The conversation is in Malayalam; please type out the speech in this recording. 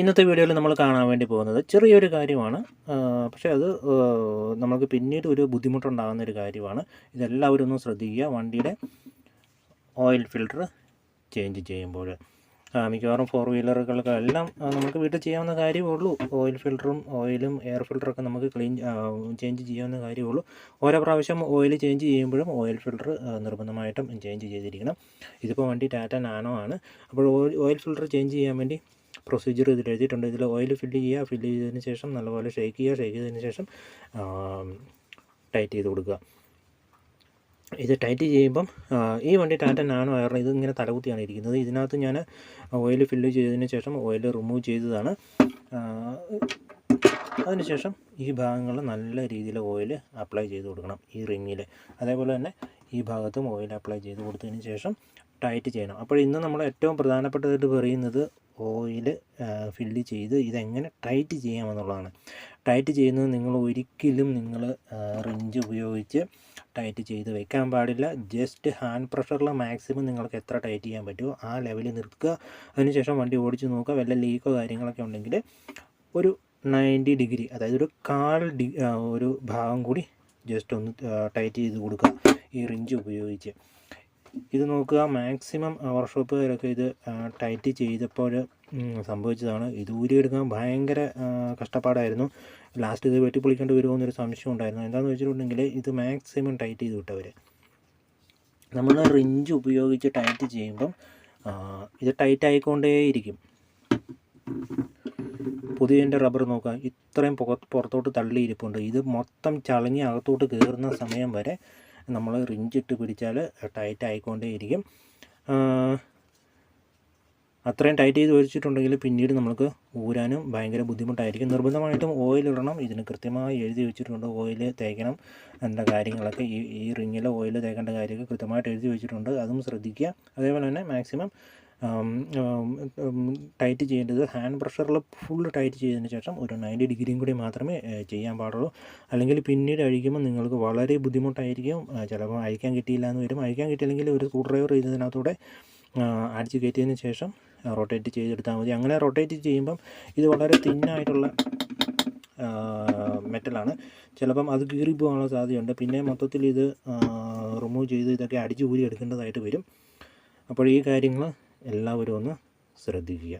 ഇന്നത്തെ വീഡിയോയിൽ നമ്മൾ കാണാൻ വേണ്ടി പോകുന്നത് ചെറിയൊരു കാര്യമാണ്. പക്ഷേ അത് നമുക്ക് പിന്നീട് ഒരു ബുദ്ധിമുട്ടുണ്ടാകുന്ന ഒരു കാര്യമാണ്. ഇതെല്ലാവരും ഒന്ന് ശ്രദ്ധിക്കുക. വണ്ടിയുടെ ഓയിൽ ഫിൽട്ടർ ചേഞ്ച് ചെയ്യുമ്പോൾ മിക്കവാറും 4 വീലറുകൾക്കെല്ലാം നമുക്ക് വീട്ടിൽ ചെയ്യാവുന്ന കാര്യമേ ഉള്ളൂ. ഓയിൽ ഫിൽറ്ററും ഓയിലും എയർ ഫിൽറ്ററൊക്കെ നമുക്ക് ചേഞ്ച് ചെയ്യാവുന്ന കാര്യമേ ഉള്ളൂ. ഓരോ പ്രാവശ്യം ഓയിൽ ചേഞ്ച് ചെയ്യുമ്പോഴും ഓയിൽ ഫിൽറ്റർ നിർബന്ധമായിട്ടും ചേഞ്ച് ചെയ്തിരിക്കണം. ഇതിപ്പോൾ വണ്ടി ടാറ്റ നാനോ ആണ്. അപ്പോൾ ഓയിൽ ഫിൽറ്റർ ചേഞ്ച് ചെയ്യാൻ വേണ്ടി പ്രൊസീജിയർ ഇതിൽ എഴുതിയിട്ടുണ്ട്. ഇതിൽ ഓയിൽ ഫില്ല് ചെയ്തതിന് ശേഷം നല്ലപോലെ ഷേക്ക് ചെയ്തതിന് ശേഷം ടൈറ്റ് ചെയ്ത് കൊടുക്കുക. ഇത് ടൈറ്റ് ചെയ്യുമ്പം ഈ വണ്ടി ടാറ്റ നാനോ ആയിരുന്നു. ഇതിങ്ങനെ തലകുത്തിയാണ് ഇരിക്കുന്നത്. ഇതിനകത്ത് ഞാൻ ഓയിൽ ഫില്ല് ചെയ്തതിന് ശേഷം ഓയിൽ റിമൂവ് ചെയ്തതാണ്. അതിനുശേഷം ഈ ഭാഗങ്ങൾ നല്ല രീതിയിൽ ഓയിൽ അപ്ലൈ ചെയ്ത് കൊടുക്കണം ഈ റിങ്ങിൽ. അതേപോലെ തന്നെ ഈ ഭാഗത്തും ഓയിൽ അപ്ലൈ ചെയ്ത് കൊടുത്തതിന് ശേഷം ടൈറ്റ് ചെയ്യണം. അപ്പോൾ ഇന്ന് നമ്മൾ ഏറ്റവും പ്രധാനപ്പെട്ടതായിട്ട് പറയുന്നത് ഓയിൽ ഫില്ല് ചെയ്ത് ഇതെങ്ങനെ ടൈറ്റ് ചെയ്യാമെന്നുള്ളതാണ്. ടൈറ്റ് ചെയ്യുന്നത് നിങ്ങൾ ഒരിക്കലും റിഞ്ച് ഉപയോഗിച്ച് ടൈറ്റ് ചെയ്ത് വെക്കാൻ പാടില്ല. ജസ്റ്റ് ഹാൻഡ് പ്രഷറിൽ മാക്സിമം നിങ്ങൾക്ക് എത്ര ടൈറ്റ് ചെയ്യാൻ പറ്റുമോ ആ ലെവലിൽ നിർത്തുക. അതിനുശേഷം വണ്ടി ഓടിച്ച് നോക്കുക. വല്ല ലീക്കോ കാര്യങ്ങളൊക്കെ ഉണ്ടെങ്കിൽ ഒരു 90 ഡിഗ്രി, അതായത് ഒരു ഭാഗം കൂടി ജസ്റ്റ് ഒന്ന് ടൈറ്റ് ചെയ്ത് കൊടുക്കുക ഈ റിഞ്ച് ഉപയോഗിച്ച്. ഇത് നോക്കുക, മാക്സിമം വർക്ക്ഷോപ്പുകാരൊക്കെ ഇത് ടൈറ്റ് ചെയ്തപ്പോൾ സംഭവിച്ചതാണ്. ഇത് ഊരിയെടുക്കാൻ ഭയങ്കര കഷ്ടപ്പാടായിരുന്നു. ലാസ്റ്റ് ഇത് വെട്ടിപ്പൊളിക്കേണ്ടി വരുമോ എന്നൊരു സംശയം ഉണ്ടായിരുന്നു. എന്താണെന്ന് വെച്ചിട്ടുണ്ടെങ്കിൽ ഇത് മാക്സിമം ടൈറ്റ് ചെയ്ത് വിട്ടവർ. നമ്മൾ റിഞ്ച് ഉപയോഗിച്ച് ടൈറ്റ് ചെയ്യുമ്പം ഇത് ടൈറ്റ് ആയിക്കൊണ്ടേയിരിക്കും. പുതിയതിൻ്റെ റബ്ബർ നോക്കുക, ഇത്രയും പുറത്തോട്ട് തള്ളിയിരിപ്പുണ്ട്. ഇത് മൊത്തം ചളങ്ങി അകത്തോട്ട് കയറുന്ന സമയം വരെ നമ്മൾ റിഞ്ചിട്ട് പിടിച്ചാൽ ടൈറ്റ് ആയിക്കൊണ്ടേയിരിക്കും. അത്രയും ടൈറ്റ് ചെയ്ത് വെച്ചിട്ടുണ്ടെങ്കിൽ പിന്നീട് നമുക്ക് ഊരാനും ഭയങ്കര ബുദ്ധിമുട്ടായിരിക്കും. നിർബന്ധമായിട്ടും ഓയിൽ ഇടണം. ഇതിന് കൃത്യമായി എഴുതി വെച്ചിട്ടുണ്ട് ഓയിൽ തേക്കണം എന്ന കാര്യങ്ങളൊക്കെ. ഈ റിങ്ങിൽ ഓയിൽ തേക്കേണ്ട കാര്യമൊക്കെ കൃത്യമായിട്ട് എഴുതി വെച്ചിട്ടുണ്ട്. അതും ശ്രദ്ധിക്കുക. അതേപോലെ തന്നെ മാക്സിമം ടൈറ്റ് ചെയ്യേണ്ടത് ഹാൻഡ് പ്രഷറിൽ ഫുൾ ടൈറ്റ് ചെയ്തതിന് ശേഷം ഒരു 90 ഡിഗ്രിയും കൂടി മാത്രമേ ചെയ്യാൻ പാടുള്ളൂ. അല്ലെങ്കിൽ പിന്നീട് അഴിക്കുമ്പോൾ നിങ്ങൾക്ക് വളരെ ബുദ്ധിമുട്ടായിരിക്കും. ചിലപ്പോൾ അഴിക്കാൻ കിട്ടിയില്ല എന്ന് വരും. അഴിക്കാൻ കിട്ടിയില്ലെങ്കിൽ ഒരു സ്ക്രൂ ഡ്രൈവർ ഇതിനകത്തൂടെ അടിച്ച് കയറ്റിയതിന് ശേഷം റൊട്ടേറ്റ് ചെയ്തെടുത്താൽ മതി. അങ്ങനെ റൊട്ടേറ്റ് ചെയ്യുമ്പം ഇത് വളരെ തിന്നായിട്ടുള്ള മെറ്റലാണ്. ചിലപ്പം അത് കീറി പോകാനുള്ള സാധ്യതയുണ്ട്. പിന്നെ മൊത്തത്തിൽ ഇത് റിമൂവ് ചെയ്ത് ഇതൊക്കെ അടിച്ച് ഊരി എടുക്കേണ്ടതായിട്ട് വരും. അപ്പോൾ ഈ കാര്യങ്ങൾ എല്ലാവരും ഒന്ന് ശ്രദ്ധിക്കുക.